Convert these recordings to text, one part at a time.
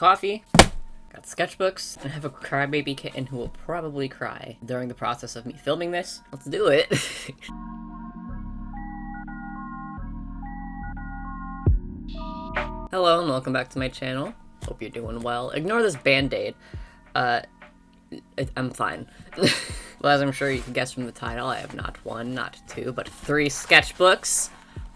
coffee, got sketchbooks, and I have a crybaby kitten who will probably cry during the process of me filming this. Let's do it. Hello and welcome back to my channel. Hope you're doing well. Ignore this band-aid. I'm fine. Well, as I'm sure you can guess from the title, I have not one, not two, but 3 sketchbooks.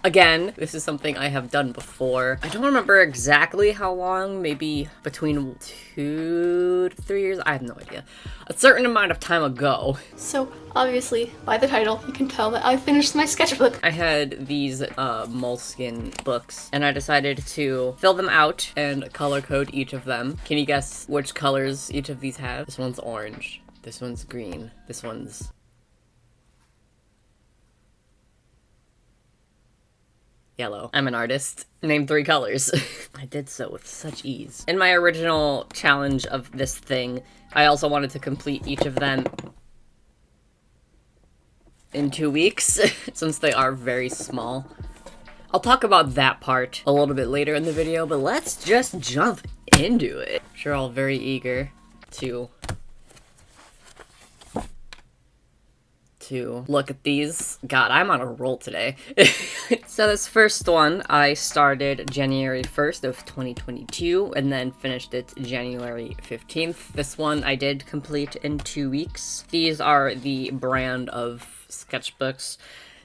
Again, this is something I have done before. I don't remember exactly how long, maybe between 2 to 3 years, I have no idea. A certain amount of time ago. So, obviously, by the title, you can tell that I finished my sketchbook. I had these moleskin books, and I decided to fill them out and color code each of them. Can you guess which colors each of these have? This one's orange, this one's green, this one's yellow. I'm an artist. Name 3 colors. I did so with such ease. In my original challenge of this thing, I also wanted to complete each of them in 2 weeks, since they are very small. I'll talk about that part a little bit later in the video, but let's just jump into it. I'm sure all very eager to look at these. God, I'm on a roll today. So this first one, I started January 1st of 2022 and then finished it January 15th. This one I did complete in 2 weeks. These are the brand of sketchbooks.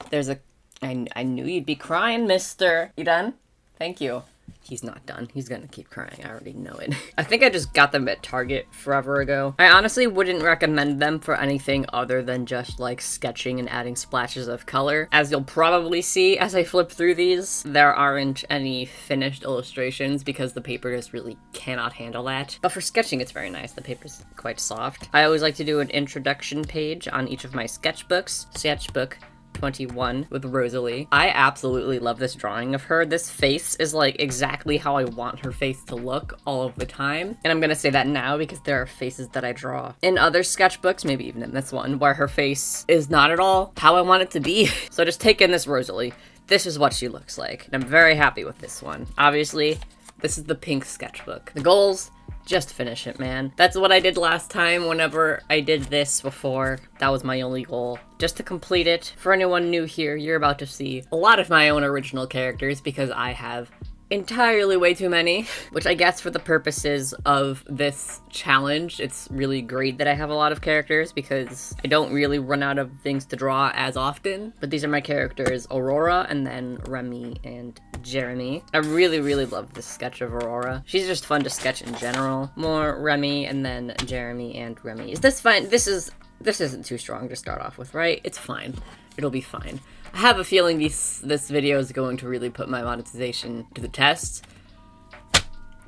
There's a... I knew you'd be crying, mister. You done? Thank you. He's not done. He's gonna keep crying. I already know it. I think I just got them at Target forever ago. I honestly wouldn't recommend them for anything other than just like sketching and adding splashes of color. As you'll probably see as I flip through these, there aren't any finished illustrations because the paper just really cannot handle that. But for sketching, it's very nice. The paper's quite soft. I always like to do an introduction page on each of my sketchbooks. Sketchbook 21 with Rosalie. I absolutely love this drawing of her. This face is like exactly how I want her face to look all of the time. And I'm gonna say that now because there are faces that I draw in other sketchbooks, maybe even in this one, where her face is not at all how I want it to be. So just take in this Rosalie. This is what she looks like. And I'm very happy with this one. Obviously, this is the pink sketchbook. The goals, just finish it, man. That's what I did last time whenever I did this before. That was my only goal, just to complete it. For anyone new here, you're about to see a lot of my own original characters because I have entirely way too many, which I guess for the purposes of this challenge, it's really great that I have a lot of characters because I don't really run out of things to draw as often. But these are my characters, Aurora, and then Remy and Jeremy. I really, really love this sketch of Aurora. She's just fun to sketch in general. More Remy, and then Jeremy and Remy. Is this fine? This isn't too strong to start off with, right? It's fine. It'll be fine. I have a feeling this video is going to really put my monetization to the test.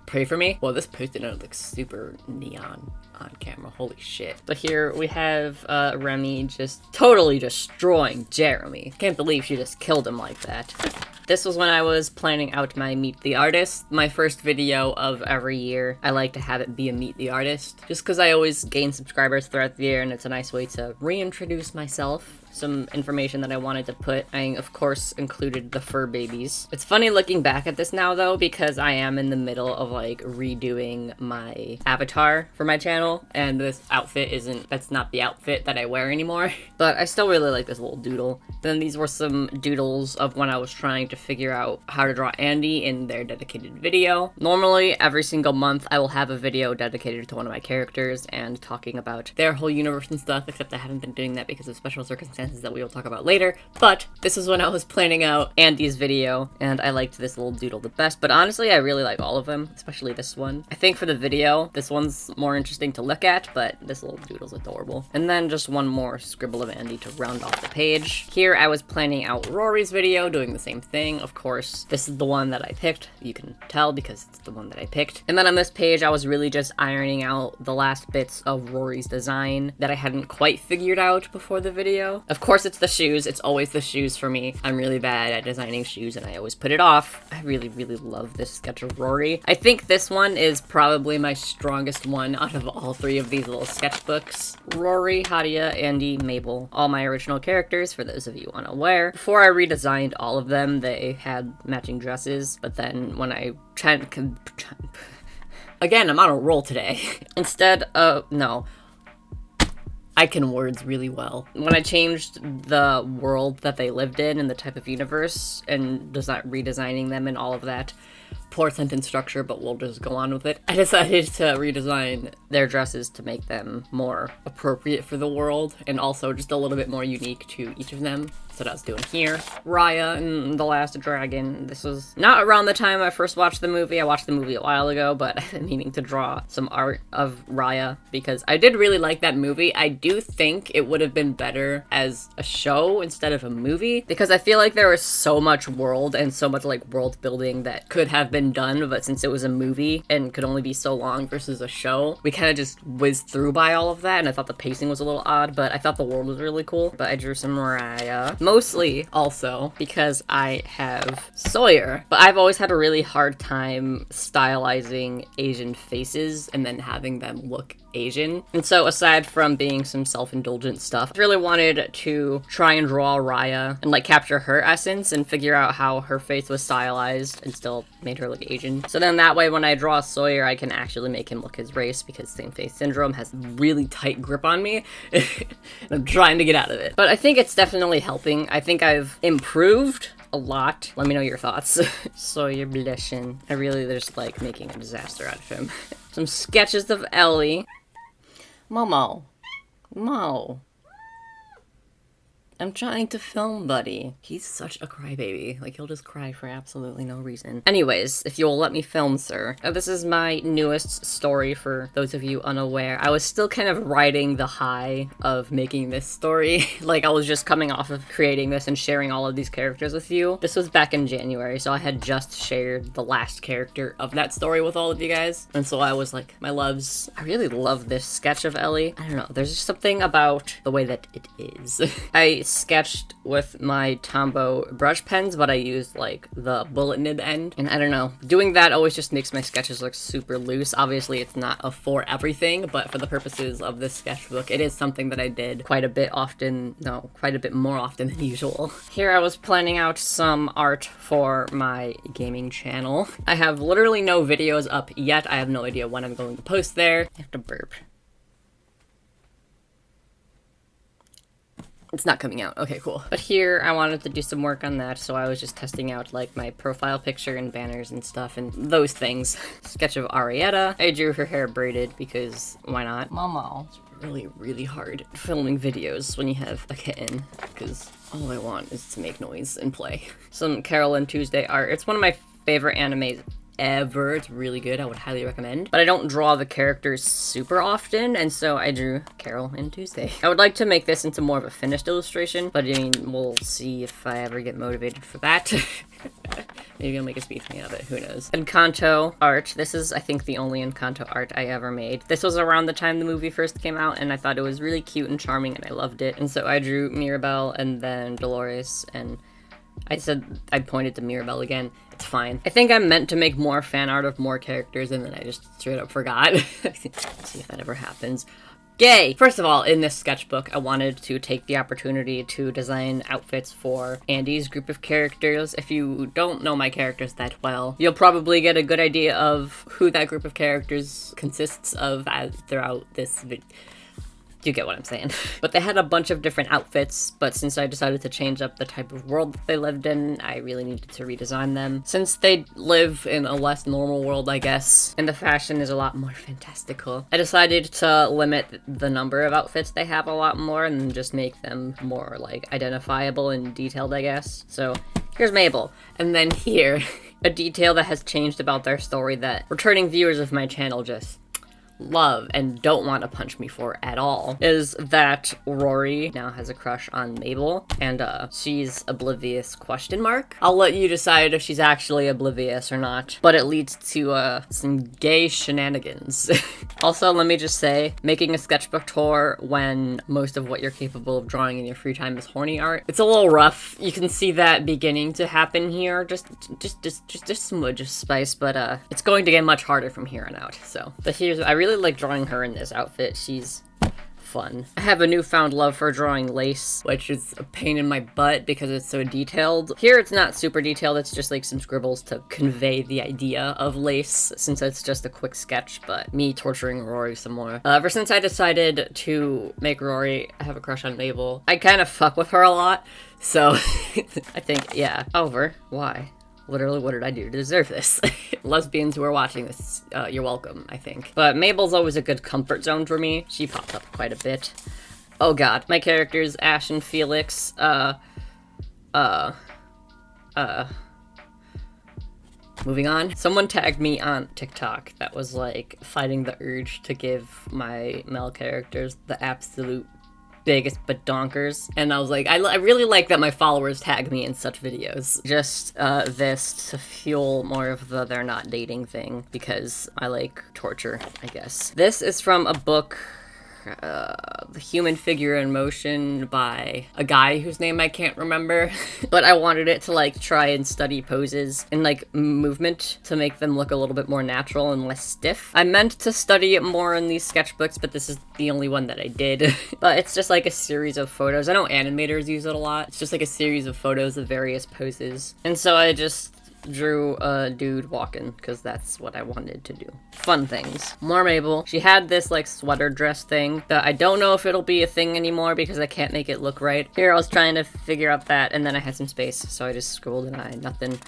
Pray for me. Well, this post-it note looks super neon on camera. Holy shit. So here we have Remy just totally destroying Jeremy. Can't believe she just killed him like that. This was when I was planning out my Meet the Artist, my first video of every year. I like to have it be a Meet the Artist, just because I always gain subscribers throughout the year and it's a nice way to reintroduce myself. Some information that I wanted to put. I, of course, included the fur babies. It's funny looking back at this now, though, because I am in the middle of, like, redoing my avatar for my channel, and this outfit that's not the outfit that I wear anymore. But I still really like this little doodle. Then these were some doodles of when I was trying to figure out how to draw Andy in their dedicated video. Normally, every single month, I will have a video dedicated to one of my characters and talking about their whole universe and stuff, except I haven't been doing that because of special circumstances that we will talk about later. But this is when I was planning out Andy's video, and I liked this little doodle the best. But honestly, I really like all of them, especially this one. I think for the video, this one's more interesting to look at, but this little doodle's adorable. And then just one more scribble of Andy to round off the page. Here, I was planning out Rory's video, doing the same thing. Of course, this is the one that I picked. You can tell because it's the one that I picked. And then on this page, I was really just ironing out the last bits of Rory's design that I hadn't quite figured out before the video. Of course, it's the shoes. It's always the shoes for me. I'm really bad at designing shoes and I always put it off. I really, really love this sketch of Rory. I think this one is probably my strongest one out of all 3 of these little sketchbooks. Rory, Hadia, Andy, Mabel, all my original characters, for those of you unaware. Before I redesigned all of them, they had matching dresses, but then when I Again, I'm on a roll today. Instead of, no. I can words really well. When I changed the world that they lived in and the type of universe and redesigning them and all of that, poor sentence structure, but we'll just go on with it. I decided to redesign their dresses to make them more appropriate for the world and also just a little bit more unique to each of them. That's what I was doing here. Raya and the Last Dragon. This was not around the time I first watched the movie. I watched the movie a while ago, but I've been meaning to draw some art of Raya because I did really like that movie. I do think it would have been better as a show instead of a movie because I feel like there was so much world and so much like world building that could have been done, but since it was a movie and could only be so long versus a show, we kind of just whizzed through by all of that, and I thought the pacing was a little odd, but I thought the world was really cool. But I drew some Raya. Mostly also because I have Sawyer, but I've always had a really hard time stylizing Asian faces and then having them look Asian. And so aside from being some self-indulgent stuff, I really wanted to try and draw Raya and like capture her essence and figure out how her face was stylized and still made her look Asian. So then that way when I draw Sawyer, I can actually make him look his race because same face syndrome has really tight grip on me. And I'm trying to get out of it. But I think it's definitely helping. I think I've improved a lot. Let me know your thoughts. Sawyer blushing. I really just like making a disaster out of him. Some sketches of Ellie. Momo. Mo. I'm trying to film, buddy. He's such a crybaby. Like, he'll just cry for absolutely no reason. Anyways, if you'll let me film, sir. This is my newest story for those of you unaware. I was still kind of riding the high of making this story. Like, I was just coming off of creating this and sharing all of these characters with you. This was back in January, so I had just shared the last character of that story with all of you guys. And so I was like, my loves, I really love this sketch of Ellie. I don't know, there's just something about the way that it is. I sketched with my Tombow brush pens, but I used like the bullet nib end, and I don't know, doing that always just makes my sketches look super loose. Obviously it's not a for everything, but for the purposes of this sketchbook, it is something that I did quite a bit more often than usual. Here I was planning out some art for my gaming channel. I have literally no videos up yet. I have no idea when I'm going to post there. I have to burp. It's not coming out. Okay, cool. But here, I wanted to do some work on that, so I was just testing out, like, my profile picture and banners and stuff and those things. Sketch of Arietta. I drew her hair braided because why not? Momo. It's really, really hard filming videos when you have a kitten, because all I want is to make noise and play. Some Carol and Tuesday art. It's one of my favorite animes ever. It's really good. I would highly recommend. But I don't draw the characters super often, and so I drew Carol and Tuesday. I would like to make this into more of a finished illustration, but I mean, we'll see if I ever get motivated for that. Maybe I'll make a speech made of it, who knows. Encanto art. This is, I think, the only Encanto art I ever made. This was around the time the movie first came out, and I thought it was really cute and charming, and I loved it. And so I drew Mirabelle, and then Dolores, and I pointed to Mirabelle again. It's fine. I think I'm meant to make more fan art of more characters, and then I just straight up forgot. Let's see if that ever happens. Yay! First of all, in this sketchbook, I wanted to take the opportunity to design outfits for Andy's group of characters. If you don't know my characters that well, you'll probably get a good idea of who that group of characters consists of throughout this video. You get what I'm saying. But they had a bunch of different outfits, but since I decided to change up the type of world that they lived in, I really needed to redesign them. Since they live in a less normal world, I guess, and the fashion is a lot more fantastical, I decided to limit the number of outfits they have a lot more and just make them more, like, identifiable and detailed, I guess. So, here's Mabel. And then here, a detail that has changed about their story that returning viewers of my channel just love and don't want to punch me for at all is that Rory now has a crush on Mabel, and she's oblivious ? I'll let you decide if she's actually oblivious or not, but it leads to some gay shenanigans. Also, let me just say, making a sketchbook tour when most of what you're capable of drawing in your free time is horny art, it's a little rough. You can see that beginning to happen here, just a smudge of spice, but it's going to get much harder from here on out. So, but I really like drawing her in this outfit. She's fun. I have a newfound love for drawing lace, which is a pain in my butt because it's so detailed. Here it's not super detailed, it's just like some scribbles to convey the idea of lace, since it's just a quick sketch, but me torturing Rory some more. Ever since I decided to make Rory have a crush on Mabel, I kind of fuck with her a lot, so I think, yeah. Over. Why? Literally, what did I do to deserve this? Lesbians who are watching this, you're welcome, I think. But Mabel's always a good comfort zone for me. She pops up quite a bit. Oh god, my characters, Ash and Felix, moving on. Someone tagged me on TikTok that was like fighting the urge to give my male characters the absolute biggest badonkers, and I was like, I really like that my followers tag me in such videos. Just this to fuel more of the they're not dating thing, because I like torture, I guess. This is from a book, The Human Figure in Motion, by a guy whose name I can't remember, but I wanted it to like try and study poses and like movement to make them look a little bit more natural and less stiff. I meant to study it more in these sketchbooks, but this is the only one that I did. But it's just like a series of photos. I know animators use it a lot. It's just like a series of photos of various poses. And so I just drew a dude walking because that's what I wanted to do. Fun things. More Mabel. She had this like sweater dress thing that I don't know if it'll be a thing anymore because I can't make it look right. Here I was trying to figure out that, and then I had some space, so I just scribbled and I nothing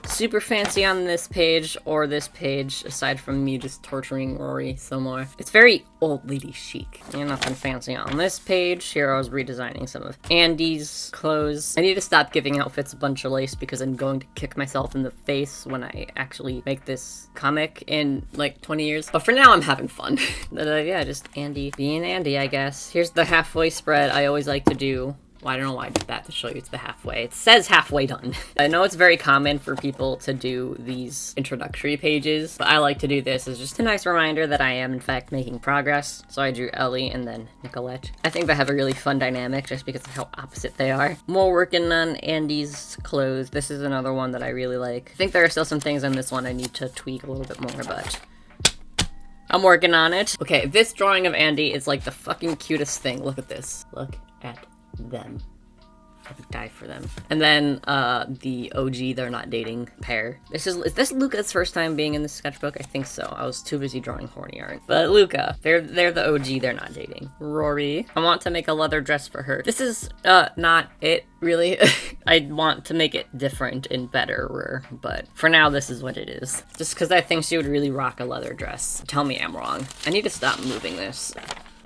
super fancy on this page or this page aside from me just torturing Rory some more. It's very old lady chic. And nothing fancy on this page. Here I was redesigning some of Andy's clothes. I need to stop giving outfits a bunch of lace because I'm going to kick myself in the face when I actually make this comic in like 20 years. But for now I'm having fun. But yeah, just Andy being Andy, I guess. Here's the halfway spread I always like to do. Well, I don't know why I did that to show you it's the halfway. It says halfway done. I know it's very common for people to do these introductory pages, but I like to do this as just a nice reminder that I am in fact making progress. So I drew Ellie and then Nicolette. I think they have a really fun dynamic just because of how opposite they are. More working on Andy's clothes. This is another one that I really like. I think there are still some things on this one I need to tweak a little bit more, but I'm working on it. Okay, this drawing of Andy is like the fucking cutest thing. Look at this. Look at them. I would die for them. And then the OG they're not dating pair. Is this Luca's first time being in this sketchbook? I think so. I was too busy drawing horny art. But Luca, they're the OG they're not dating. Rory, I want to make a leather dress for her. This is not it really. I want to make it different and better, but for now this is what it is. Just because I think she would really rock a leather dress. Tell me I'm wrong. I need to stop moving this.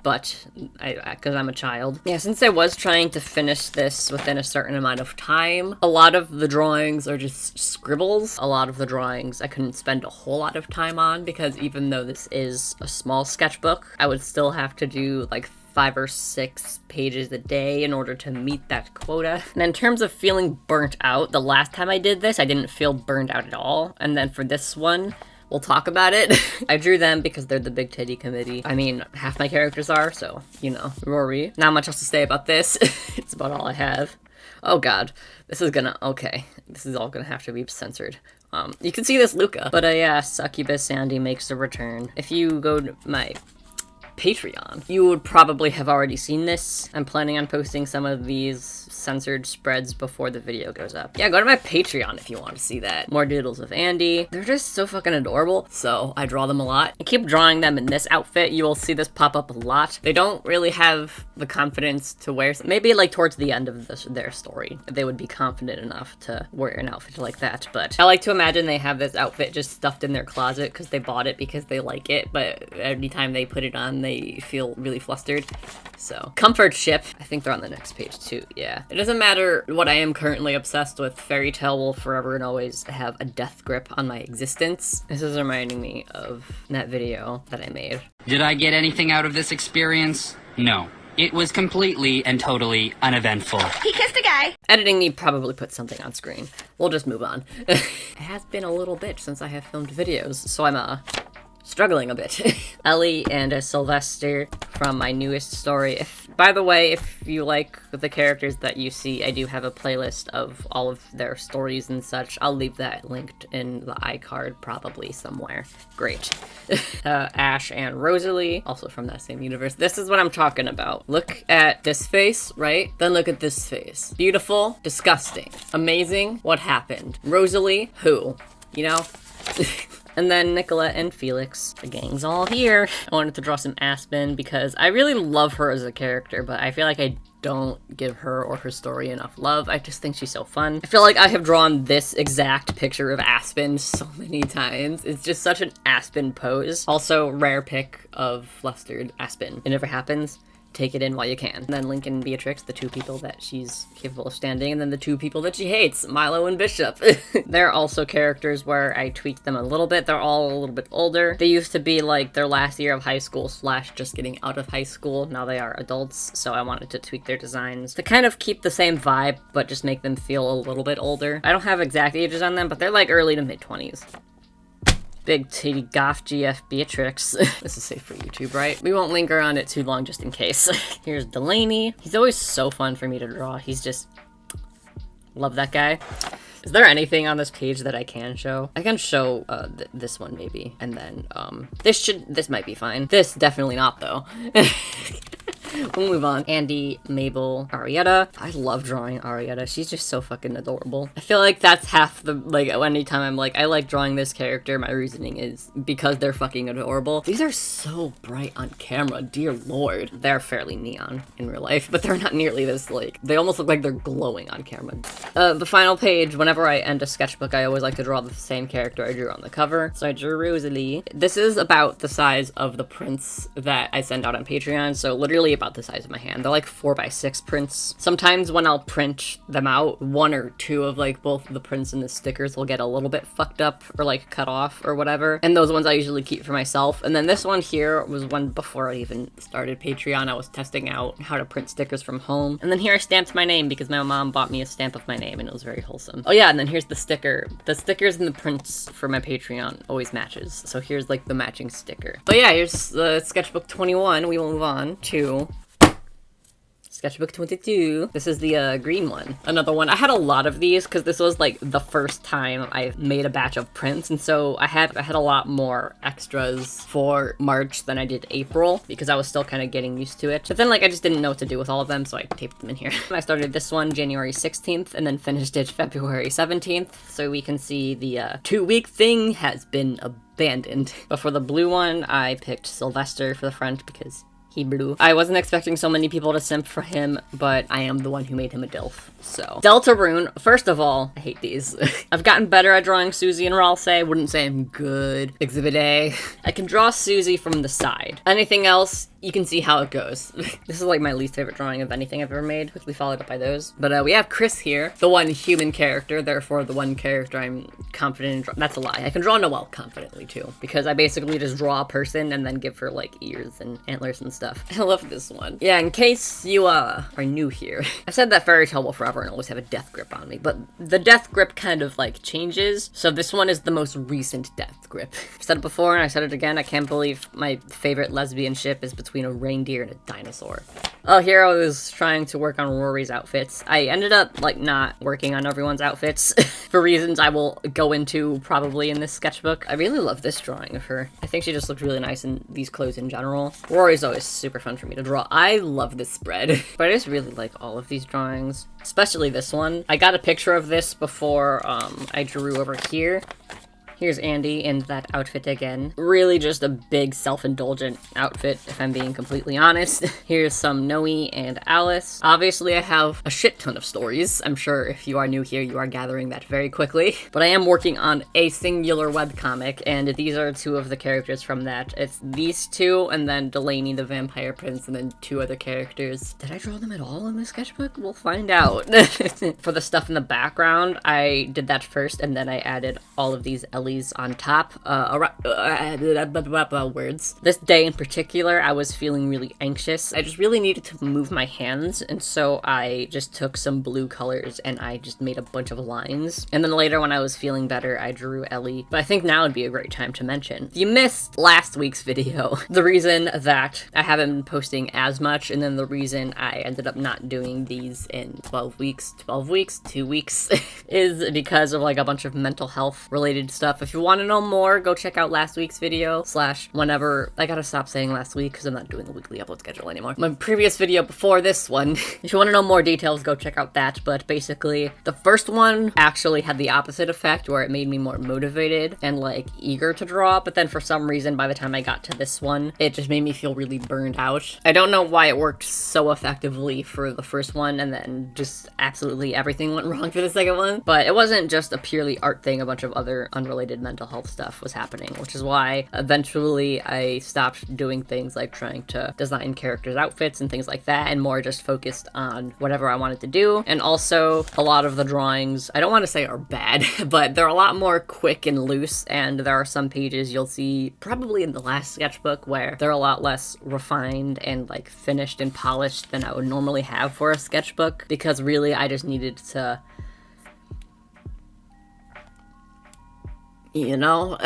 But because I'm a child. Yeah, since I was trying to finish this within a certain amount of time, a lot of the drawings are just scribbles. A lot of the drawings I couldn't spend a whole lot of time on because even though this is a small sketchbook, I would still have to do like 5 or 6 pages a day in order to meet that quota. And in terms of feeling burnt out, the last time I did this, I didn't feel burnt out at all. And then for this one, we'll talk about it. I drew them because they're the big titty committee. I mean, half my characters are, so, you know. Rory. Not much else to say about this. It's about all I have. Oh god. This is gonna, okay. This is all gonna have to be censored. You can see this Luca. But yeah, Succubus Sandy makes a return. If you go to my Patreon, you would probably have already seen this. I'm planning on posting some of these censored spreads before the video goes up. Yeah, go to my Patreon if you want to see that. More doodles of Andy. They're just so fucking adorable, so I draw them a lot. I keep drawing them in this outfit. You will see this pop up a lot. They don't really have the confidence to wear, maybe like towards the end of their story, they would be confident enough to wear an outfit like that, but I like to imagine they have this outfit just stuffed in their closet because they bought it because they like it, but every time they put it on, they feel really flustered. So, comfort ship. I think they're on the next page too, yeah. It doesn't matter what I am currently obsessed with, Fairy Tale will forever and always have a death grip on my existence. This is reminding me of that video that I made. Did I get anything out of this experience? No. It was completely and totally uneventful. He kissed a guy. Editing me probably put something on screen. We'll just move on. It has been a little bit since I have filmed videos, so I'm struggling a bit. Ellie and Sylvester from my newest story. By the way, if you like the characters that you see, I do have a playlist of all of their stories and such. I'll leave that linked in the iCard probably somewhere. Great. Ash and Rosalie, also from that same universe. This is what I'm talking about. Look at this face, right? Then look at this face. Beautiful, disgusting, amazing, what happened? Rosalie, who? You know? And then Nicolette and Felix. The gang's all here. I wanted to draw some Aspen because I really love her as a character, but I feel like I don't give her or her story enough love. I just think she's so fun. I feel like I have drawn this exact picture of Aspen so many times. It's just such an Aspen pose. Also, rare pick of flustered Aspen. It never happens. Take it in while you can. And then Lincoln and Beatrix, the two people that she's capable of standing, and then the two people that she hates, Milo and Bishop. They're also characters where I tweaked them a little bit. They're all a little bit older. They used to be like their last year of high school / just getting out of high school. Now they are adults, so I wanted to tweak their designs to kind of keep the same vibe, but just make them feel a little bit older. I don't have exact ages on them, but they're like early to mid-20s. Big titty goth GF Beatrix. This is safe for YouTube, right? We won't linger on it too long just in case. Here's Delaney. He's always so fun for me to draw. He's just... love that guy. Is there anything on this page that I can show? I can show this one maybe. And then this might be fine. This definitely not though. We'll move on. Andy, Mabel, Arietta. I love drawing Arietta. She's just so fucking adorable. I feel like that's half the, like, anytime I'm like, I like drawing this character, my reasoning is because they're fucking adorable. These are so bright on camera, dear lord. They're fairly neon in real life, but they're not nearly this, like, they almost look like they're glowing on camera. The final page, whenever I end a sketchbook, I always like to draw the same character I drew on the cover. So I drew Rosalie. This is about the size of the prints that I send out on Patreon, so literally about the size of my hand. They're like 4x6 prints. Sometimes when I'll print them out, one or two of like both the prints and the stickers will get a little bit fucked up or like cut off or whatever. And those ones I usually keep for myself. And then this one here was one before I even started Patreon. I was testing out how to print stickers from home. And then here I stamped my name because my mom bought me a stamp of my name and it was very wholesome. Oh yeah, and then here's the sticker. The stickers and the prints for my Patreon always matches. So here's like the matching sticker. But yeah, here's the sketchbook 21. We will move on to Sketchbook 22. This is the green one. Another one. I had a lot of these because this was like the first time I made a batch of prints, and so I had a lot more extras for March than I did April because I was still kind of getting used to it. But then like I just didn't know what to do with all of them, so I taped them in here. I started this one January 16th and then finished it February 17th, so we can see the 2-week thing has been abandoned. But for the blue one, I picked Sylvester for the front because he blue. I wasn't expecting so many people to simp for him, but I am the one who made him a DILF. So, Deltarune, first of all, I hate these. I've gotten better at drawing Susie and Ralse. I wouldn't say I'm good. Exhibit A. I can draw Susie from the side. Anything else, you can see how it goes. This is like my least favorite drawing of anything I've ever made, quickly followed up by those. But we have Chris here, the one human character, therefore the one character I'm confident in drawing. That's a lie. I can draw Noelle confidently too, because I basically just draw a person and then give her like ears and antlers and stuff. I love this one. Yeah, in case you are new here, I've said that fairy tale will forever and always have a death grip on me, but the death grip kind of like changes. So this one is the most recent death grip. I've said it before and I said it again. I can't believe my favorite lesbian ship is between a reindeer and a dinosaur. Oh, here I was trying to work on Rory's outfits. I ended up like not working on everyone's outfits for reasons I will go into probably in this sketchbook. I really love this drawing of her. I think she just looked really nice in these clothes in general. Rory's always super fun for me to draw. I love this spread, but I just really like all of these drawings, especially this one. I got a picture of this before I drew over here. Here's Andy in that outfit again. Really just a big self-indulgent outfit, if I'm being completely honest. Here's some Noe and Alice. Obviously, I have a shit ton of stories. I'm sure if you are new here, you are gathering that very quickly. But I am working on a singular webcomic, and these are two of the characters from that. It's these two, and then Delaney the Vampire Prince, and then two other characters. Did I draw them at all in this sketchbook? We'll find out. For the stuff in the background, I did that first, and then I added all of these bellies on top. Words. This day in particular, I was feeling really anxious. I just really needed to move my hands, and so I just took some blue colors and I just made a bunch of lines. And then later when I was feeling better, I drew Ellie. But I think now would be a great time to mention. If you missed last week's video, the reason that I haven't been posting as much, and then the reason I ended up not doing these in 2 weeks, 2 weeks, is because of like a bunch of mental health related stuff. If you want to know more, go check out last week's video / whenever. I gotta stop saying last week because I'm not doing the weekly upload schedule anymore. My previous video before this one. If you want to know more details, go check out that. But basically, the first one actually had the opposite effect where it made me more motivated and like eager to draw. But then for some reason, by the time I got to this one, it just made me feel really burned out. I don't know why it worked so effectively for the first one and then just absolutely everything went wrong for the second one. But it wasn't just a purely art thing. A bunch of other unrelated mental health stuff was happening, which is why eventually I stopped doing things like trying to design characters' outfits and things like that, and more just focused on whatever I wanted to do. And also, a lot of the drawings, I don't want to say are bad, but they're a lot more quick and loose, and there are some pages you'll see probably in the last sketchbook where they're a lot less refined and like finished and polished than I would normally have for a sketchbook, because really I just needed to, you know?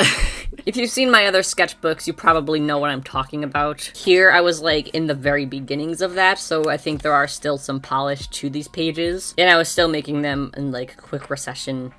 If you've seen my other sketchbooks, you probably know what I'm talking about. Here, I was like in the very beginnings of that, so I think there are still some polish to these pages. And I was still making them in like quick recession?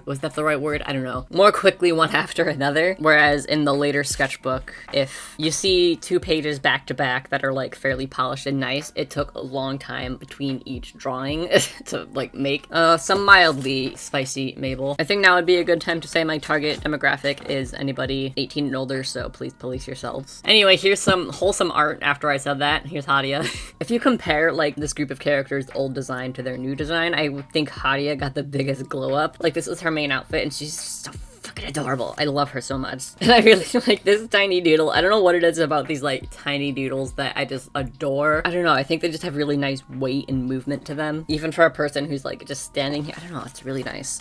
Was that the right word? I don't know. More quickly one after another. Whereas in the later sketchbook, if you see 2 pages back to back that are like fairly polished and nice, it took a long time between each drawing to like make some mildly spicy Mabel. I think now would be a good time to say my target demographic is anybody 18 and older, so please police yourselves. Anyway, here's some wholesome art after I said that. Here's Hadia. If you compare like this group of characters' old design to their new design, I would think Hadia got the biggest glow up. Like, this is her main outfit and she's so fucking adorable. I love her so much. And I really like this tiny doodle. I don't know what it is about these like tiny doodles that I just adore. I don't know, I think they just have really nice weight and movement to them. Even for a person who's like just standing here. I don't know, it's really nice.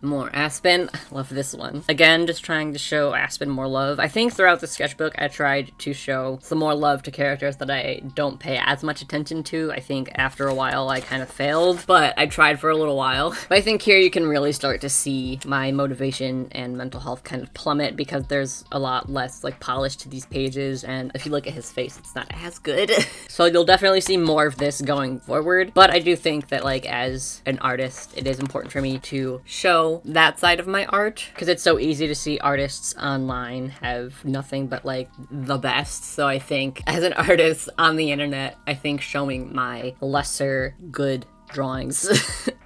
More Aspen. Love this one. Again, just trying to show Aspen more love. I think throughout the sketchbook, I tried to show some more love to characters that I don't pay as much attention to. I think after a while, I kind of failed, but I tried for a little while. But I think here you can really start to see my motivation and mental health kind of plummet because there's a lot less like polish to these pages, and if you look at his face, it's not as good. So you'll definitely see more of this going forward. But I do think that like as an artist, it is important for me to show that side of my art, because it's so easy to see artists online have nothing but like the best. So I think as an artist on the internet, I think showing my lesser good drawings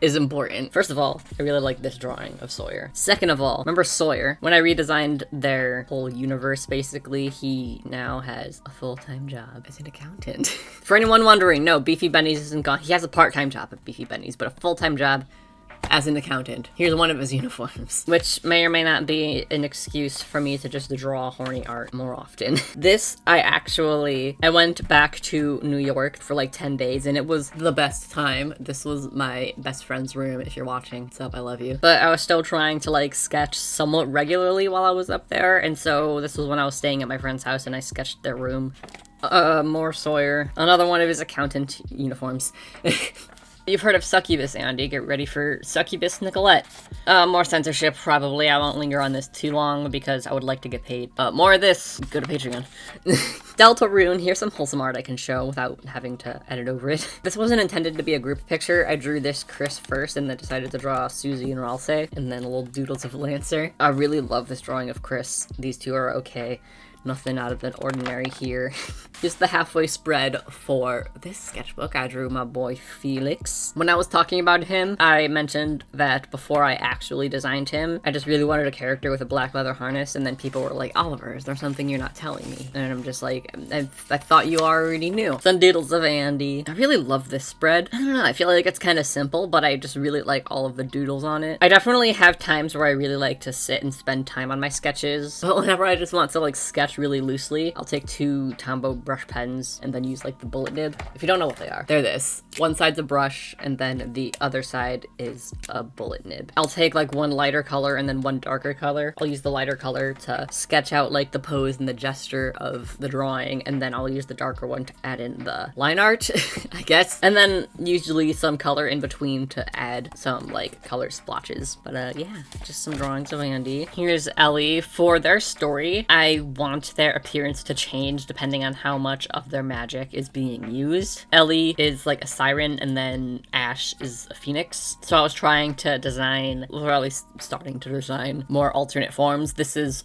is important. First of all, I really like this drawing of Sawyer. Second of all, remember Sawyer? When I redesigned their whole universe, basically, he now has a full-time job as an accountant. For anyone wondering, no, Beefy Benny's isn't gone. He has a part-time job at Beefy Benny's, but a full-time job as an accountant. Here's one of his uniforms, which may or may not be an excuse for me to just draw horny art more often. This, I went back to New York for like 10 days and it was the best time. This was my best friend's room. If you're watching, what's up? I love you. But I was still trying to like sketch somewhat regularly while I was up there, and so this was when I was staying at my friend's house and I sketched their room. More Sawyer. Another one of his accountant uniforms. You've heard of Succubus, Andy. Get ready for Succubus Nicolette. More censorship, probably. I won't linger on this too long because I would like to get paid. More of this. Go to Patreon. Delta Rune. Here's some wholesome art I can show without having to edit over it. This wasn't intended to be a group picture. I drew this Chris first and then decided to draw Susie and Ralsei, and then little doodles of Lancer. I really love this drawing of Chris. These two are okay. Nothing out of the ordinary here. Just the halfway spread for this sketchbook. I drew my boy Felix. When I was talking about him, I mentioned that before I actually designed him, I just really wanted a character with a black leather harness, and then people were like, Oliver, is there something you're not telling me? And I'm just like, I thought you already knew. Some doodles of Andy. I really love this spread. I don't know, I feel like it's kind of simple, but I just really like all of the doodles on it. I definitely have times where I really like to sit and spend time on my sketches, but whenever I just want to like sketch brush really loosely, I'll take 2 Tombow brush pens and then use like the bullet nib. If you don't know what they are, they're this. One side's a brush and then the other side is a bullet nib. I'll take like 1 lighter color and then 1 darker color. I'll use the lighter color to sketch out like the pose and the gesture of the drawing, and then I'll use the darker one to add in the line art, I guess. And then usually some color in between to add some like color splotches. But yeah, just some drawings of Andy. Here's Ellie. For their story, I want their appearance to change depending on how much of their magic is being used. Ellie is like a siren and then Ash is a phoenix. So I was trying to design, or at least starting to design, more alternate forms. This is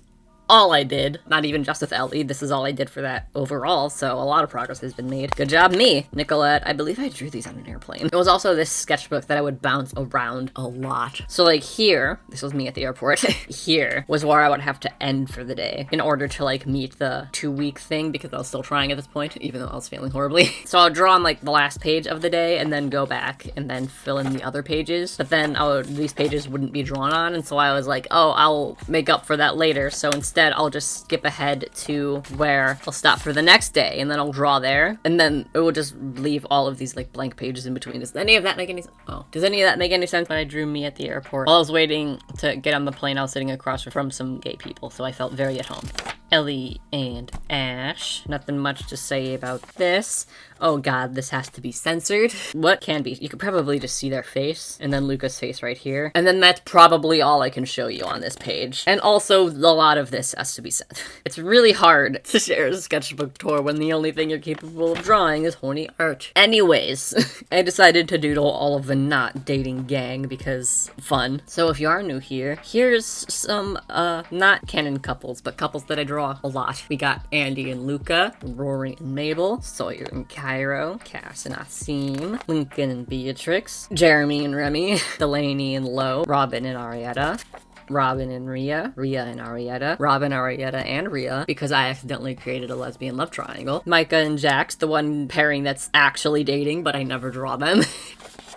all I did, not even just with Ellie, this is all I did for that overall, so a lot of progress has been made. Good job, me! Nicolette, I believe I drew these on an airplane. It was also this sketchbook that I would bounce around a lot. So like here, this was me at the airport, here was where I would have to end for the day in order to like meet the 2-week thing, because I was still trying at this point, even though I was failing horribly. So I'll draw on like the last page of the day and then go back and then fill in the other pages, but then these pages wouldn't be drawn on, and so I was like, oh, I'll make up for that later, so instead I'll just skip ahead to where I'll stop for the next day, and then I'll draw there, and then it will just leave all of these like blank pages in between. Does any of that make any sense? Oh, does any of that make any sense? When I drew me at the airport while I was waiting to get on the plane, I was sitting across from some gay people, so I felt very at home. Ellie and Ash. Nothing much to say about this. Oh god, this has to be censored. What can be? You could probably just see their face, and then Luca's face right here. And then that's probably all I can show you on this page. And also, a lot of this has to be said. It's really hard to share a sketchbook tour when the only thing you're capable of drawing is horny art. Anyways, I decided to doodle all of the not dating gang because fun. So if you are new here, here's some, not canon couples, but couples that I draw a lot. We got Andy and Luca, Rory and Mabel, Sawyer and Cairo, Cass and Asim, Lincoln and Beatrix, Jeremy and Remy, Delaney and Lo, Robin and Arietta, Robin and Rhea, Rhea and Arietta, Robin, Arietta, and Rhea, because I accidentally created a lesbian love triangle, Micah and Jax, the one pairing that's actually dating, but I never draw them.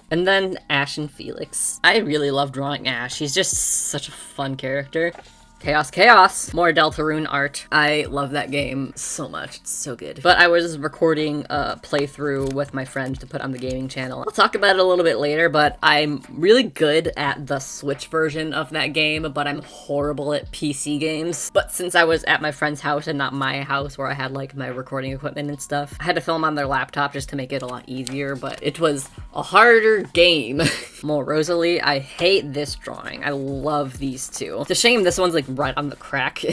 And then Ash and Felix. I really love drawing Ash. He's just such a fun character. Chaos, chaos! More Deltarune art. I love that game so much. It's so good. But I was recording a playthrough with my friend to put on the gaming channel. I'll talk about it a little bit later, but I'm really good at the Switch version of that game, but I'm horrible at PC games. But since I was at my friend's house and not my house where I had like my recording equipment and stuff, I had to film on their laptop just to make it a lot easier, but it was a harder game. More Rosalie, I hate this drawing. I love these two. It's a shame this one's like right on the crack.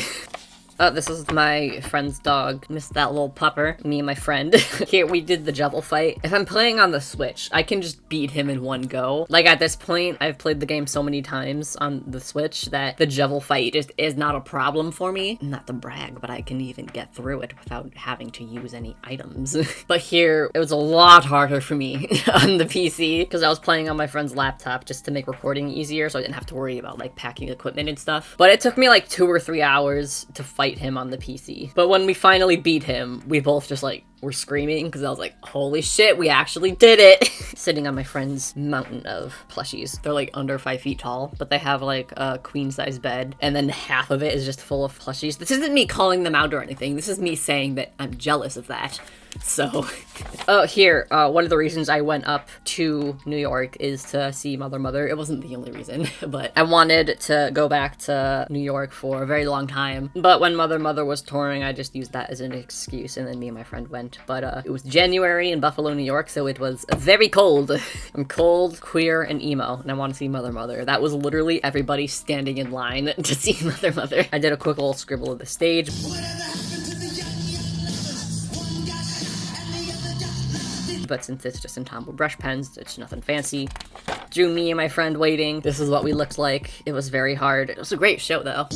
This is my friend's dog. Missed that little pupper. Me and my friend. Here, we did the Jubble fight. If I'm playing on the Switch, I can just beat him in one go. Like, at this point, I've played the game so many times on the Switch that the Jubble fight just is not a problem for me. Not to brag, but I can even get through it without having to use any items. But here, it was a lot harder for me on the PC, because I was playing on my friend's laptop just to make recording easier, so I didn't have to worry about, like, packing equipment and stuff. But it took me, like, 2 or 3 hours to fight him on the PC. But when we finally beat him, we both just like were screaming because I was like, holy shit, we actually did it. Sitting on my friend's mountain of plushies. They're like under 5 feet tall, but they have like a queen size bed and then half of it is just full of plushies. This isn't me calling them out or anything. This is me saying that I'm jealous of that. So, oh, here, one of the reasons I went up to New York is to see Mother. It wasn't the only reason, but I wanted to go back to New York for a very long time. But when Mother was touring, I just used that as an excuse, and then me and my friend went. But it was January in Buffalo, New York, so it was very cold. I'm cold, queer, and emo, and I want to see Mother. That was literally everybody standing in line to see Mother. I did a quick little scribble of the stage. But since it's just in Tumblr brush pens, it's nothing fancy. Drew me and my friend waiting. This is what we looked like. It was very hard. It was a great show, though.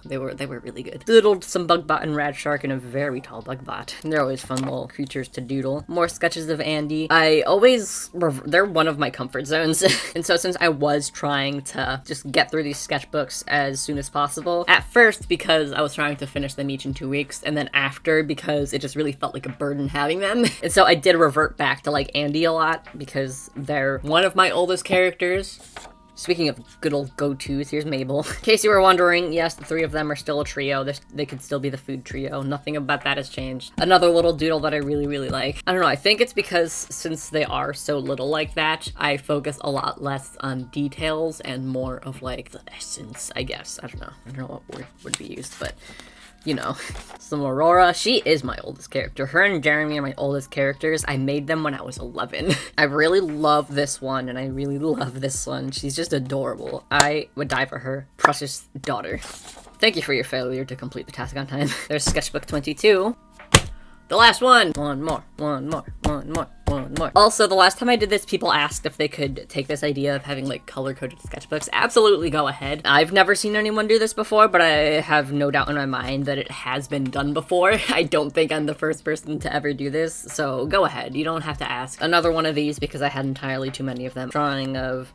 They were really good. Doodled some Bugbot and Rad Shark and a very tall Bugbot. They're always fun little creatures to doodle. More sketches of Andy. They're one of my comfort zones. And so since I was trying to just get through these sketchbooks as soon as possible, at first because I was trying to finish them each in 2 weeks, and then after because it just really felt like a burden having them. And so I did revert back to like Andy a lot because they're one of my oldest characters. Speaking of good old go-tos, here's Mabel. In case you were wondering, yes, the three of them are still a trio. They could still be the food trio. Nothing about that has changed. Another little doodle that I really, really like. I don't know, I think it's because since they are so little like that, I focus a lot less on details and more of like the essence, I guess. I don't know what word would be used, but you know. So Aurora, she is my oldest character. Her and Jeremy are my oldest characters. I made them when I was 11. I really love this one, and I really love this one. She's just adorable. I would die for her. Precious daughter. Thank you for your failure to complete the task on time. There's Sketchbook 22. The last one! One more. Also, the last time I did this, people asked if they could take this idea of having, like, color-coded sketchbooks. Absolutely go ahead. I've never seen anyone do this before, but I have no doubt in my mind that it has been done before. I don't think I'm the first person to ever do this, so go ahead. You don't have to ask. Another one of these because I had entirely too many of them. Drawing of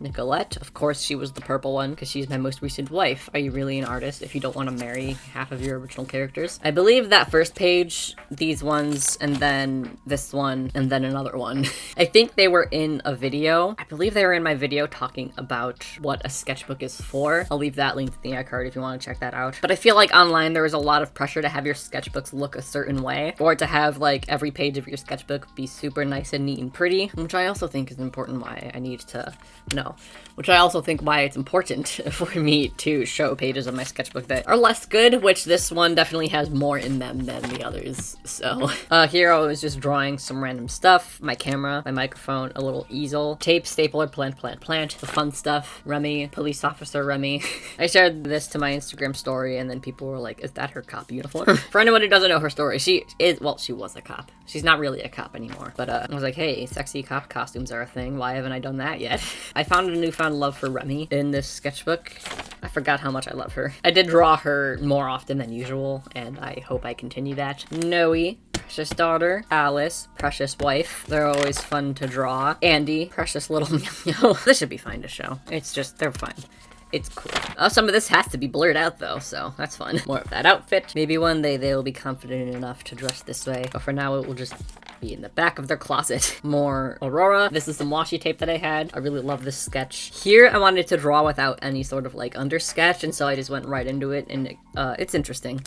Nicolette. Of course, she was the purple one because she's my most recent wife. Are you really an artist if you don't want to marry half of your original characters? I believe that first page, these ones, and then this one, and then another one. I think they were in a video. I believe they were in my video talking about what a sketchbook is for. I'll leave that linked in the iCard if you want to check that out. But I feel like online there is a lot of pressure to have your sketchbooks look a certain way, or to have like every page of your sketchbook be super nice and neat and pretty, which I also think is important why I need to know. Which I also think why it's important for me to show pages of my sketchbook that are less good, which this one definitely has more in them than the others. So here I was just drawing some random stuff, my camera, my microphone, a little easel, tape, stapler, plant, the fun stuff, Remy, police officer Remy. I shared this to my Instagram story and then people were like, is that her cop uniform? For anyone who doesn't know her story, she was a cop. She's not really a cop anymore, but I was like, hey, sexy cop costumes are a thing. Why haven't I done that yet? I found a newfound love for Remy in this sketchbook. I forgot how much I love her. I did draw her more often than usual, and I hope I continue that. Noe, precious daughter. Alice, precious wife. They're always fun to draw. Andy, precious little meow. This should be fine to show. It's just, they're fine. It's cool. Some of this has to be blurred out though, so that's fun. More of that outfit. Maybe one day they'll be confident enough to dress this way, but for now it will just be in the back of their closet. More Aurora. This is some washi tape that I had. I really love this sketch. Here I wanted to draw without any sort of like under sketch, and so I just went right into it, and it's interesting.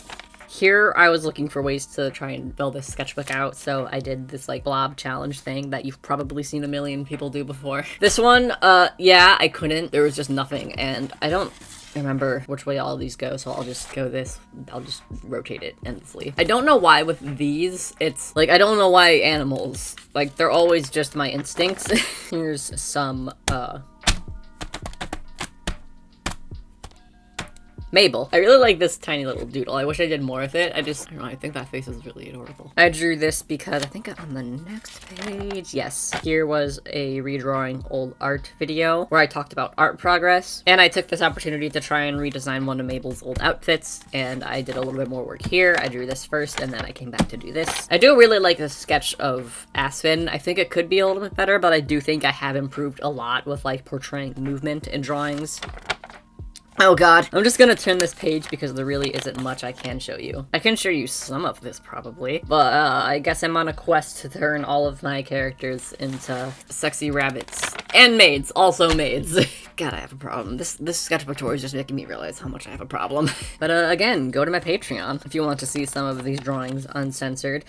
Here, I was looking for ways to try and build this sketchbook out, so I did this, like, blob challenge thing that you've probably seen a million people do before. This one, yeah, I couldn't. There was just nothing, and I don't remember which way all of these go, so I'll just go this. I'll just rotate it endlessly. I don't know why with these, it's, like, I don't know why animals, like, they're always just my instincts. Here's some, Mabel. I really like this tiny little doodle. I wish I did more with it. I don't know, I think that face is really adorable. I drew this because I think on the next page, yes, here was a redrawing old art video where I talked about art progress, and I took this opportunity to try and redesign one of Mabel's old outfits, and I did a little bit more work here. I drew this first, and then I came back to do this. I do really like this sketch of Aspen. I think it could be a little bit better, but I do think I have improved a lot with like portraying movement in drawings. Oh god. I'm just gonna turn this page because there really isn't much I can show you. I can show you some of this probably, but I guess I'm on a quest to turn all of my characters into sexy rabbits. And maids, also maids. God, I have a problem. This sketchbook tour is just making me realize how much I have a problem. But again, go to my Patreon if you want to see some of these drawings uncensored.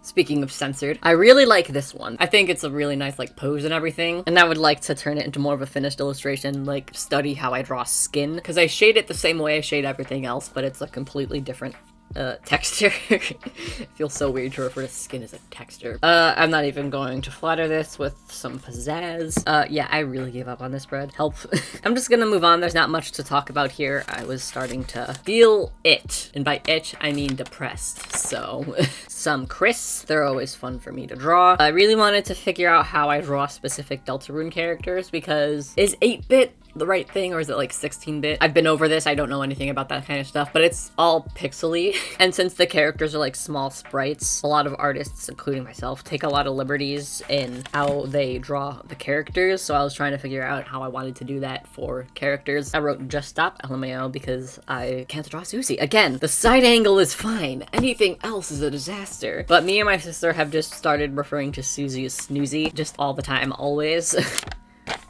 Speaking of censored, I really like this one. I think it's a really nice, like, pose and everything, and I would like to turn it into more of a finished illustration, like, study how I draw skin, because I shade it the same way I shade everything else, but it's a completely different texture. It feels so weird to refer to skin as a texture. I'm not even going to flatter this with some pizzazz. Yeah, I really gave up on this spread. Help. I'm just gonna move on. There's not much to talk about here. I was starting to feel it. And by itch, I mean depressed. So, some Chris. They're always fun for me to draw. I really wanted to figure out how I draw specific Deltarune characters, because is 8-bit the right thing, or is it like 16-bit? I've been over this, I don't know anything about that kind of stuff, but it's all pixely. And since the characters are like small sprites, a lot of artists, including myself, take a lot of liberties in how they draw the characters, so I was trying to figure out how I wanted to do that for characters. I wrote just stop, LMAO, because I can't draw Susie. Again, the side angle is fine, anything else is a disaster. But me and my sister have just started referring to Susie as Snoozy, just all the time, always.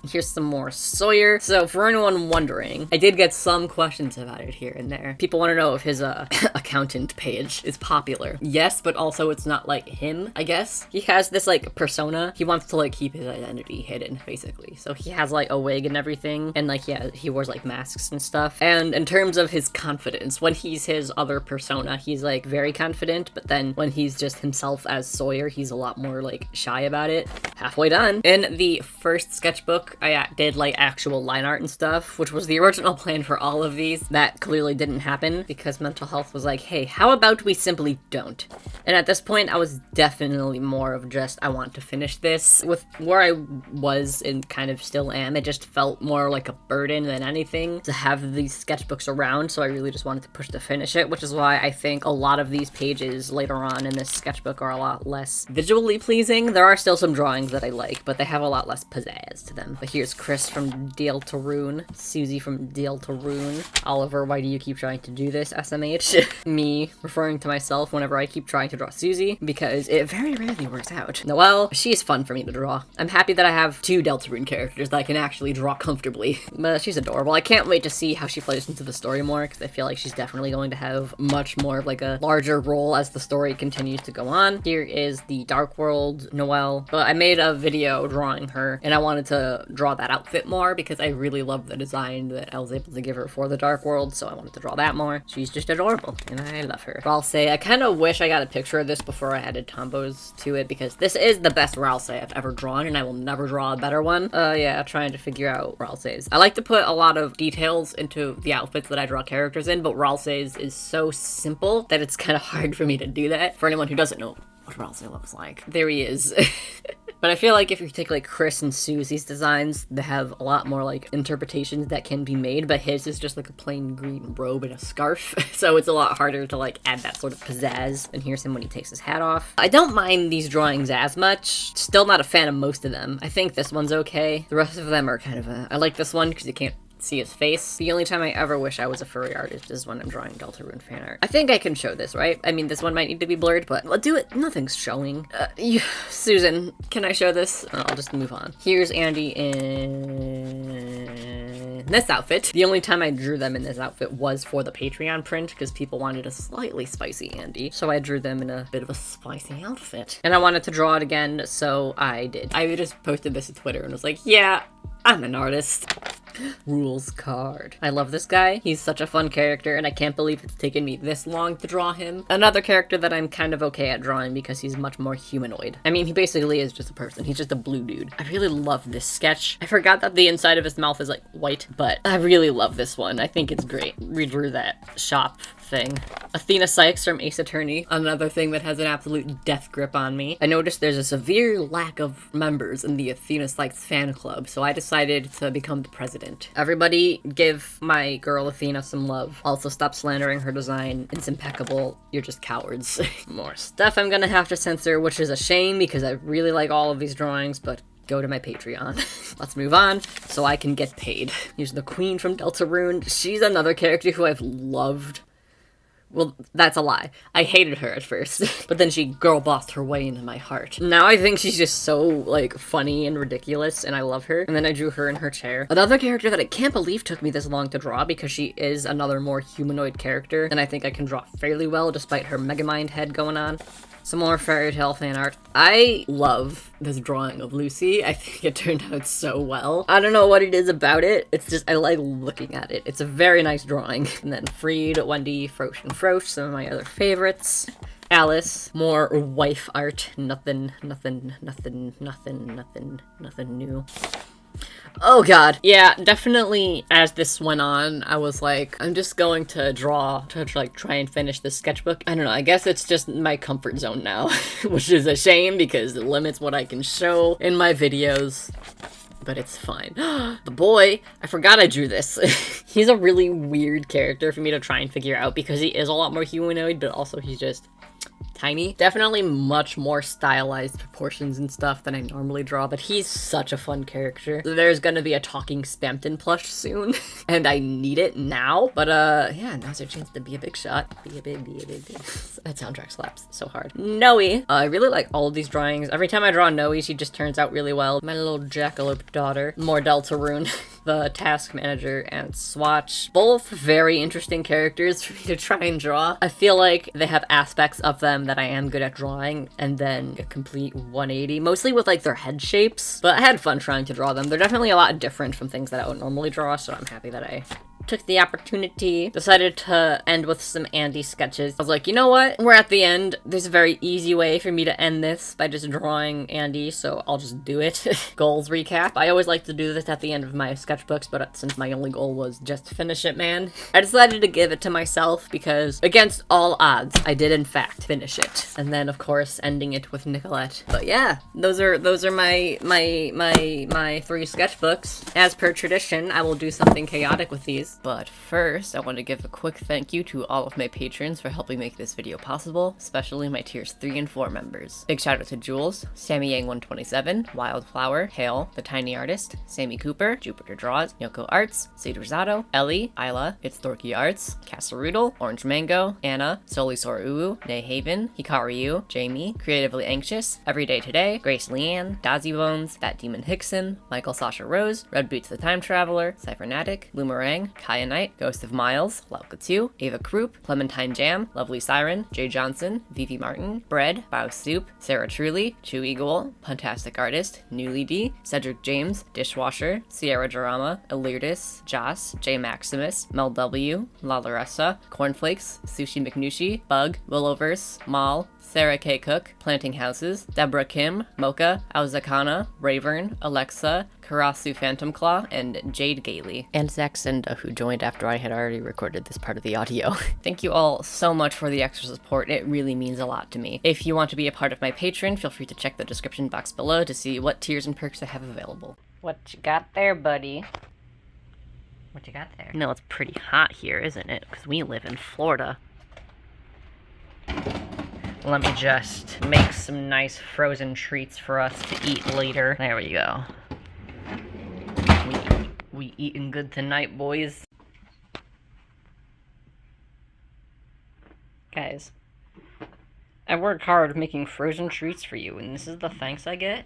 Here's some more Sawyer. So for anyone wondering, I did get some questions about it here and there. People want to know if his accountant page is popular. Yes, but also it's not like him, I guess. He has this like persona. He wants to like keep his identity hidden, basically. So he has like a wig and everything, and like, yeah, he wears like masks and stuff. And in terms of his confidence, when he's his other persona, he's like very confident, but then when he's just himself as Sawyer, he's a lot more like shy about it. Halfway done. In the first sketchbook, I did like actual line art and stuff, which was the original plan for all of these. That clearly didn't happen because mental health was like, hey, how about we simply don't? And at this point, I was definitely more of just, I want to finish this. With where I was and kind of still am, it just felt more like a burden than anything to have these sketchbooks around, so I really just wanted to push to finish it, which is why I think a lot of these pages later on in this sketchbook are a lot less visually pleasing. There are still some drawings that I like, but they have a lot less pizzazz to them. But here's Chris from Deltarune, Susie from Deltarune, Oliver, why do you keep trying to do this, SMH? Me referring to myself whenever I keep trying to draw Susie, because it very rarely works out. Noelle, she's fun for me to draw. I'm happy that I have two Deltarune characters that I can actually draw comfortably. But she's adorable. I can't wait to see how she plays into the story more, because I feel like she's definitely going to have much more of like a larger role as the story continues to go on. Here is the Dark World Noelle. But I made a video drawing her, and I wanted to draw that outfit more because I really love the design that I was able to give her for the Dark World, so I wanted to draw that more. She's just adorable, and I love her. But I'll say, I kind of wish I got a picture of this before I added combos to it, because this is the best Ralsei I've ever drawn, and I will never draw a better one. Yeah, trying to figure out Ralsei's. I like to put a lot of details into the outfits that I draw characters in, but Ralsei's is so simple that it's kind of hard for me to do that. For anyone who doesn't know what Ralsei looks like, there he is. But I feel like if you take like Chris and Susie's designs, they have a lot more like interpretations that can be made, but his is just like a plain green robe and a scarf. So it's a lot harder to like add that sort of pizzazz. And here's him when he takes his hat off. I don't mind these drawings as much. Still not a fan of most of them. I think this one's okay. The rest of them are kind of I like this one because you can't see his face. The only time I ever wish I was a furry artist is when I'm drawing Deltarune fan art. I think I can show this, right? I mean, this one might need to be blurred, but I'll do it. Nothing's showing. Susan, can I show this? I'll just move on. Here's Andy in this outfit. The only time I drew them in this outfit was for the Patreon print because people wanted a slightly spicy Andy. So I drew them in a bit of a spicy outfit. And I wanted to draw it again, so I did. I just posted this to Twitter and was like, yeah, I'm an artist. Rules card. I love this guy. He's such a fun character, and I can't believe it's taken me this long to draw him. Another character that I'm kind of okay at drawing because he's much more humanoid. I mean, he basically is just a person. He's just a blue dude. I really love this sketch. I forgot that the inside of his mouth is like white, but I really love this one. I think it's great. Redrew that shop thing. Athena Sykes from Ace Attorney. Another thing that has an absolute death grip on me. I noticed there's a severe lack of members in the Athena Sykes fan club, so I decided to become the president. Everybody give my girl Athena some love. Also stop slandering her design. It's impeccable. You're just cowards. More stuff I'm gonna have to censor, which is a shame because I really like all of these drawings, but go to my Patreon. Let's move on so I can get paid. Here's the Queen from Deltarune. She's another character who I've loved. Well, that's a lie. I hated her at first, but then she girl bossed her way into my heart. Now I think she's just so, like, funny and ridiculous, and I love her. And then I drew her in her chair. Another character that I can't believe took me this long to draw because she is another more humanoid character, and I think I can draw fairly well despite her Megamind head going on. Some more fairy tale fan art. I love this drawing of Lucy. I think it turned out so well. I don't know what it is about it. It's just, I like looking at it. It's a very nice drawing. And then Freed, Wendy, Frosh, and Frosh, some of my other favorites. Alice, more wife art. Nothing new. Oh god. Yeah, definitely as this went on, I was like, I'm just going to draw to like try and finish this sketchbook. I don't know, I guess it's just my comfort zone now, which is a shame because it limits what I can show in my videos. But it's fine. The boy, I forgot I drew this. He's a really weird character for me to try and figure out because he is a lot more humanoid, but also he's just tiny. Definitely much more stylized proportions and stuff than I normally draw, but he's such a fun character. There's gonna be a talking Spamton plush soon, and I need it now. But yeah, now's your chance to be a big shot. Be a big. That soundtrack slaps so hard. Noe. I really like all of these drawings. Every time I draw Noe, she just turns out really well. My little jackalope daughter. More Deltarune. The task manager and Swatch. Both very interesting characters for me to try and draw. I feel like they have aspects of them that I am good at drawing, and then a complete 180, mostly with like their head shapes. But I had fun trying to draw them. They're definitely a lot different from things that I would normally draw, so I'm happy that I took the opportunity, decided to end with some Andy sketches. I was like, you know what? We're at the end. There's a very easy way for me to end this by just drawing Andy, so I'll just do it. Goals recap. I always like to do this at the end of my sketchbooks, but since my only goal was just finish it, man, I decided to give it to myself because against all odds, I did in fact finish it. And then of course ending it with Nicolette. But yeah, those are my 3 sketchbooks. As per tradition, I will do something chaotic with these. But first, I want to give a quick thank you to all of my patrons for helping make this video possible, especially my tiers 3 and 4 members. Big shout out to Jules, Sammy Yang 127, Wildflower, Hale, The Tiny Artist, Sammy Cooper, Jupiter Draws, Yoko Arts, Cedar Zato, Ellie, Isla, It's Dorky Arts, Castle Roodle, Orange Mango, Anna, Soli Soru, Nay Haven, Hikaru Yu, Jamie, Creatively Anxious, Everyday Today, Grace Leanne, Dazzy Bones, That Demon Hickson, Michael Sasha Rose, Red Boots the Time Traveler, Cyphernatic, Loomerang, Kaya Knight, Ghost of Miles, Lauka 2, Ava Krupp, Clementine Jam, Lovely Siren, Jay Johnson, Vivi Martin, Bread, Bao Soup, Sarah Truly, Chew Eagle, Fantastic Artist, Newly D, Cedric James, Dishwasher, Sierra Jarama, Elirdis, Joss, J Maximus, Mel W, La Laressa, Cornflakes, Sushi McNushi, Bug, Willowverse, Mal, Sarah K. Cook, Planting Houses, Deborah Kim, Mocha, Auzakana, Ravern, Alexa, Karasu Phantom Claw, and Jade Gailey. And Zach Senda, who joined after I had already recorded this part of the audio. Thank you all so much for the extra support. It really means a lot to me. If you want to be a part of my Patreon, feel free to check the description box below to see what tiers and perks I have available. What you got there, buddy? What you got there? No, it's pretty hot here, isn't it? Because we live in Florida. Let me just make some nice frozen treats for us to eat later. There we go. We eating good tonight, boys. Guys, I work hard making frozen treats for you, and this is the thanks I get?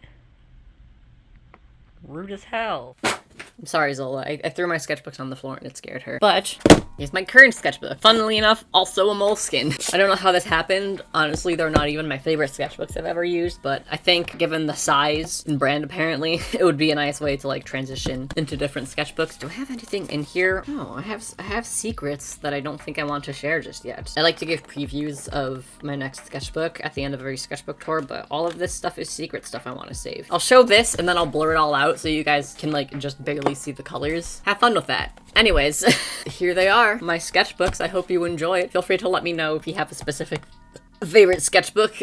Rude as hell. I'm sorry, Zola. I threw my sketchbooks on the floor and it scared her. But here's my current sketchbook. Funnily enough, also a moleskin. I don't know how this happened. Honestly, they're not even my favorite sketchbooks I've ever used, but I think given the size and brand, apparently, it would be a nice way to like transition into different sketchbooks. Do I have anything in here? No, I have secrets that I don't think I want to share just yet. I like to give previews of my next sketchbook at the end of every sketchbook tour, but all of this stuff is secret stuff I want to save. I'll show this and then I'll blur it all out so you guys can like just barely see the colors. Have fun with that. Anyways, here they are, my sketchbooks. I hope you enjoy it. Feel free to let me know if you have a specific favorite sketchbook.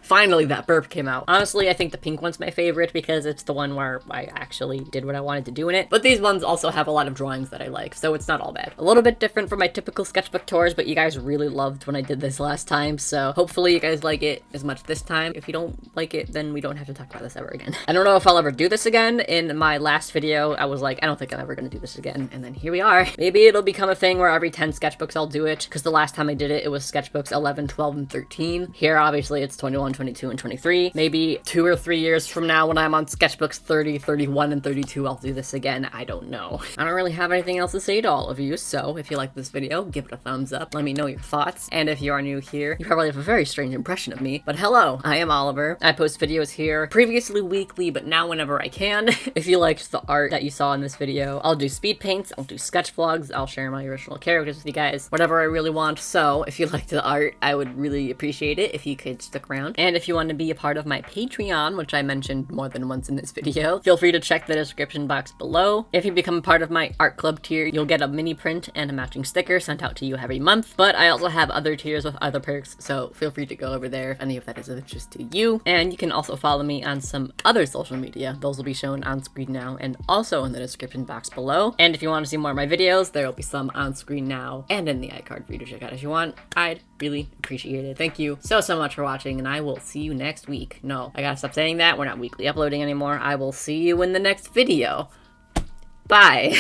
Finally, that burp came out. Honestly, I think the pink one's my favorite because it's the one where I actually did what I wanted to do in it. But these ones also have a lot of drawings that I like, so it's not all bad. A little bit different from my typical sketchbook tours, but you guys really loved when I did this last time, so hopefully you guys like it as much this time. If you don't like it, then we don't have to talk about this ever again. I don't know if I'll ever do this again. In my last video, I was like, I don't think I'm ever gonna do this again, and then here we are. Maybe it'll become a thing where every 10 sketchbooks I'll do it, because the last time I did it, it was sketchbooks 11, 12, and 13. Here, obviously, it's 21, 22, and 23. Maybe 2 or 3 years from now when I'm on sketchbooks 30, 31, and 32, I'll do this again. I don't know. I don't really have anything else to say to all of you, so if you like this video, give it a thumbs up. Let me know your thoughts. And if you are new here, you probably have a very strange impression of me, but hello, I am Oliver. I post videos here, previously weekly, but now whenever I can. If you liked the art that you saw in this video, I'll do speed paints, I'll do sketch vlogs, I'll share my original characters with you guys, whatever I really want. So if you liked the art, I would really appreciate it if you could stick around. And if you want to be a part of my Patreon, which I mentioned more than once in this video, feel free to check the description box below. If you become a part of my art club tier, you'll get a mini print and a matching sticker sent out to you every month. But I also have other tiers with other perks, so feel free to go over there if any of that is of interest to you. And you can also follow me on some other social media. Those will be shown on screen now and also in the description box below. And if you want to see more of my videos, there will be some on screen now and in the iCard for you to check out if you want. I'd really appreciate it. Thank you so much for watching, and I will see you next week. No, I gotta stop saying that. We're not weekly uploading anymore. I will see you in the next video. Bye.